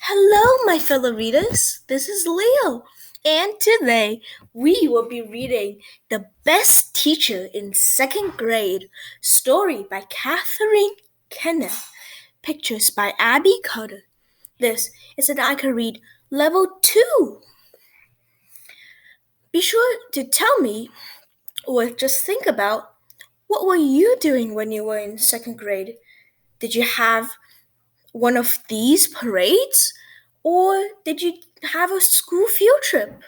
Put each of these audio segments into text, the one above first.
Hello, my fellow readers. This is Leo, and today we will be reading The Best Teacher in Second Grade, story by Katharine, Kenah, pictures by Abby Carter. This is an I Can Read Level 2. Be sure to tell me, or just think about, what were you doing when you were in second grade? Did you have one of these parades? Or did you have a school field trip?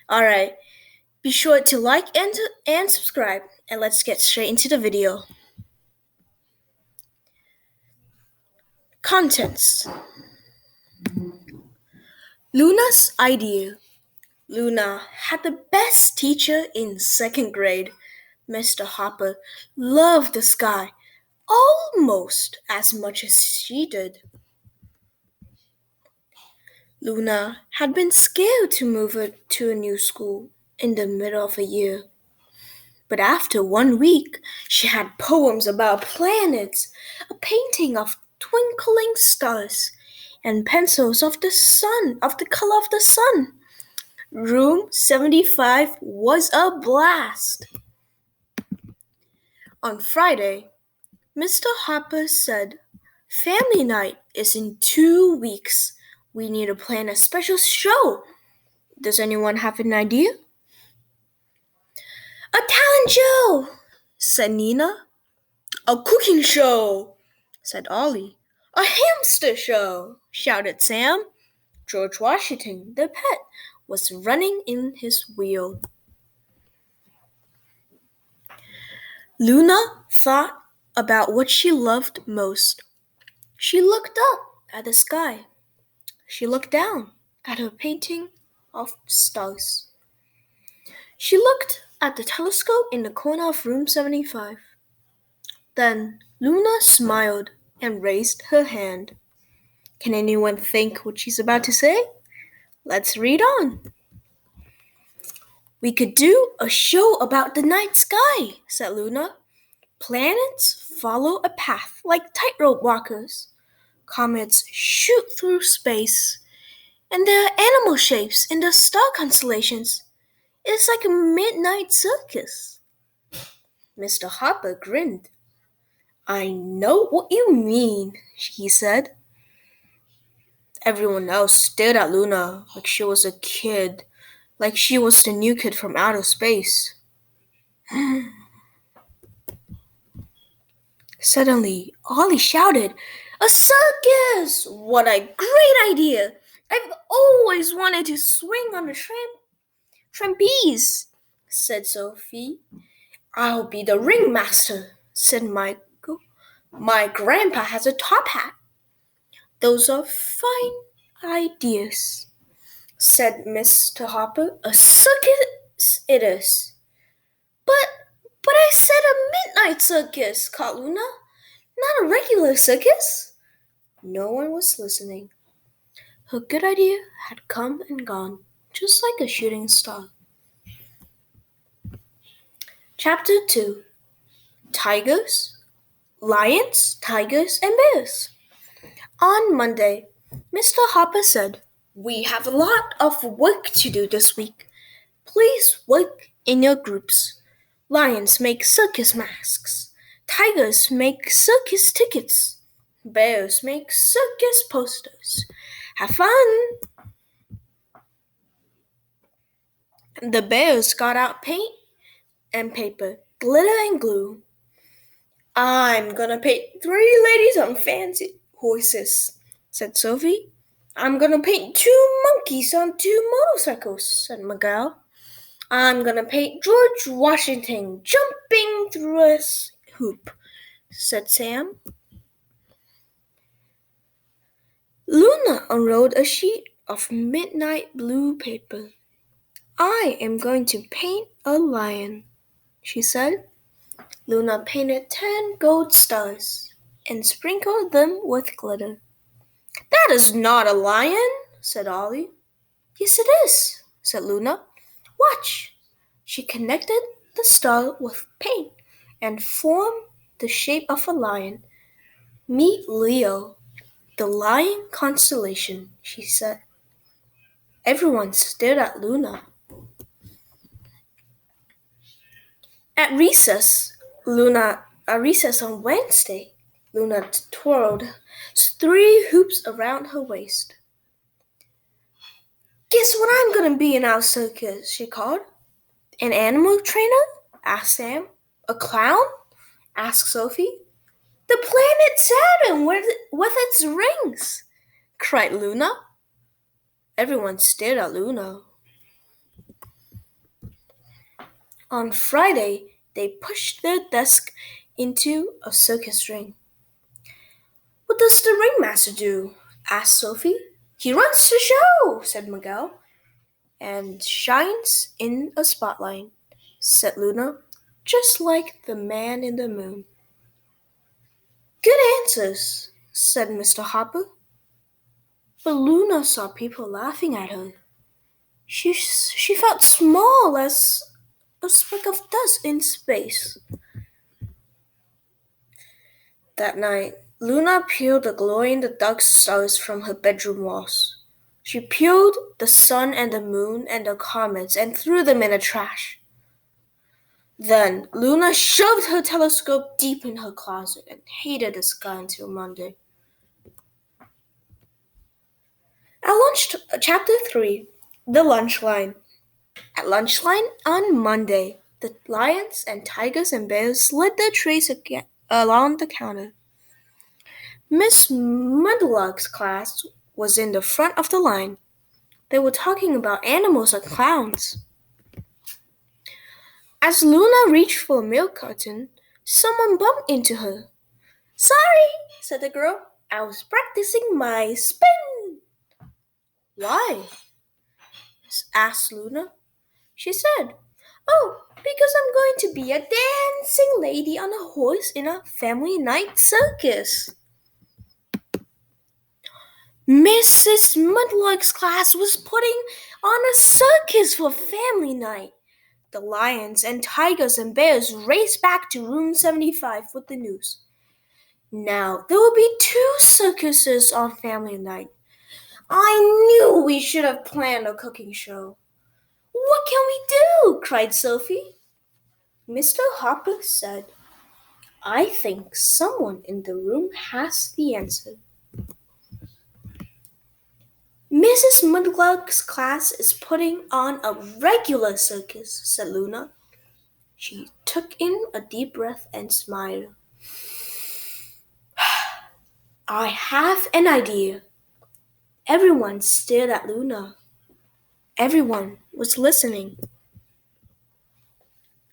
Alright, be sure to like and subscribe, and let's get straight into the video. Contents. Luna's idea. Luna had the best teacher in second grade. Mr. Hopper loved the sky almost as much as she did. Luna had been scared to move to a new school in the middle of a year. But after 1 week, she had poems about planets, a painting of twinkling stars, and pencils of the color of the sun. Room 75 was a blast. On Friday, Mr. Hopper said, "Family night is in 2 weeks. We need to plan a special show. Does anyone have an idea?" "A talent show," said Nina. "A cooking show," said Ollie. "A hamster show," shouted Sam. George Washington, the pet, was running in his wheel. Luna thought about what she loved most. She looked up at the sky. She looked down at her painting of stars. She looked at the telescope in the corner of room 75. Then Luna smiled and raised her hand. Can anyone think what she's about to say? Let's read on. "We could do a show about the night sky," said Luna. "Planets follow a path like tightrope walkers. Comets shoot through space. And there are animal shapes in the star constellations. It's like a midnight circus." Mr. Hopper grinned. "I know what you mean," he said. Everyone else stared at Luna like she was a kid, like she was the new kid from outer space. Suddenly, Ollie shouted, "A circus! What a great idea! I've always wanted to swing on a trapeze," said Sophie. "I'll be the ringmaster," said Michael. "My grandpa has a top hat." "Those are fine ideas," said Mr. Hopper. "A circus it is." But I said a midnight circus," called Luna. "Not a regular circus." No one was listening. Her good idea had come and gone, just like a shooting star. Chapter 2. Tigers, Lions, Tigers, and Bears. On Monday, Mr. Hopper said, "We have a lot of work to do this week. Please work in your groups. Lions make circus masks. Tigers make circus tickets. Bears make circus posters. Have fun." The bears got out paint and paper, glitter and glue. "I'm gonna paint 3 ladies on fancy horses," said Sophie. "I'm gonna paint 2 monkeys on 2 motorcycles," said Miguel. "I'm gonna paint George Washington jumping through a hoop," said Sam. Luna unrolled a sheet of midnight blue paper. "I am going to paint a lion," she said. Luna painted 10 gold stars and sprinkled them with glitter. "That is not a lion," said Ollie. "Yes, it is," said Luna. "Watch." She connected the star with paint and formed the shape of a lion. Meet Leo. The Lion Constellation, she said. Everyone stared at Luna. At recess on Wednesday, Luna twirled 3 hoops around her waist. Guess what I'm gonna be in our circus, she called. An animal trainer? Asked Sam. A clown? Asked Sophie. The planet Saturn with its rings, cried Luna. Everyone stared at Luna. On Friday, they pushed their desk into a circus ring. What does the ringmaster do? Asked Sophie. He runs the show, said Miguel. And shines in a spotlight, said Luna, just like the man in the moon. Good answers, said Mr. Hopper. But Luna saw people laughing at her. She felt small as a speck of dust in space. That night, Luna peeled the glow-in-the-dark stars from her bedroom walls. She peeled the sun and the moon and the comets and threw them in the trash. Then Luna shoved her telescope deep in her closet and hated the sky until Monday. Chapter 3, The Lunch Line. At lunchtime on Monday, the lions and tigers and bears led their trays along the counter. Miss Mudluck's class was in the front of the line. They were talking about animals and clowns. As Luna reached for a milk carton, someone bumped into her. Sorry, said the girl. I was practicing my spin. Why? Asked Luna. She said, Oh, because I'm going to be a dancing lady on a horse in a family night circus. Mrs. Mudluck's class was putting on a circus for family night. The lions and tigers and bears raced back to room 75 with the news. Now there will be 2 circuses on family night. I knew we should have planned a cooking show. What can we do? Cried Sophie. Mr. Hopper said, I think someone in the room has the answer. Mrs. Mudluck's class is putting on a regular circus, said Luna. She took in a deep breath and smiled. I have an idea. Everyone stared at Luna. Everyone was listening.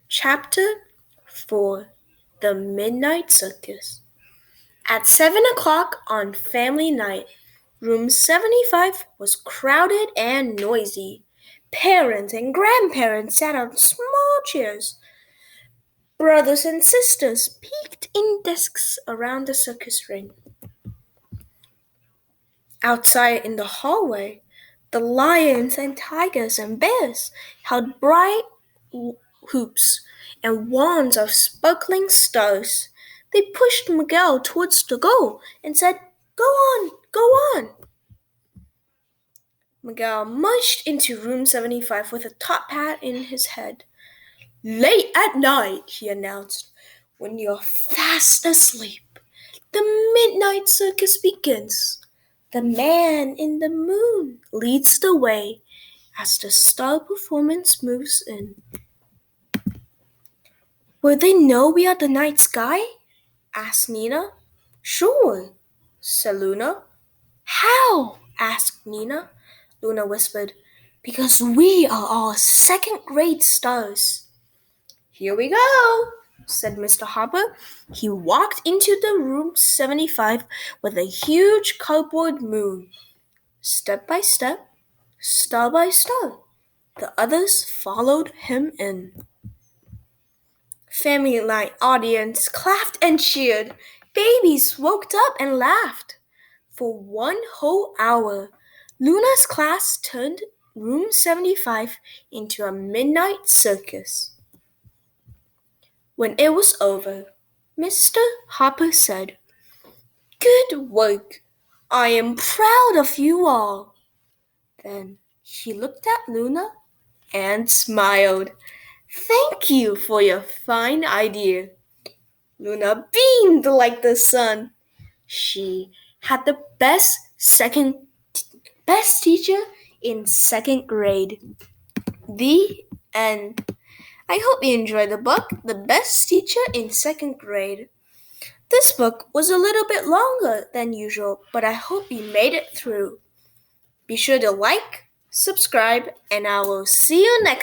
Chapter 4, The Midnight Circus. At 7 o'clock on family night, room 75 was crowded and noisy. Parents and grandparents sat on small chairs. Brothers and sisters peeked in desks around the circus ring. Outside in the hallway, the lions and tigers and bears held bright hoops and wands of sparkling stars. They pushed Miguel towards the goal and said, Go on, go on. Miguel marched into room 75 with a top hat in his head. Late at night, he announced, when you're fast asleep, the midnight circus begins. The man in the moon leads the way as the star performance moves in. Will they know we are the night sky? Asked Nina. Sure, said Luna. How? Asked Nina. Luna whispered, Because we are all second-grade stars. Here we go, said Mr. Hopper. He walked into the room 75 with a huge cardboard moon. Step by step, star by star, the others followed him in. Family night audience clapped and cheered. Babies woke up and laughed. For 1 whole hour, Luna's class turned room 75 into a midnight circus. When it was over, Mr. Hopper said, Good work. I am proud of you all. Then he looked at Luna and smiled. Thank you for your fine idea. Luna beamed like the sun. She had the best teacher in second grade. The end. I hope you enjoyed the book, The Best Teacher in Second Grade. This book was a little bit longer than usual, but I hope you made it through. Be sure to like, subscribe, and I will see you next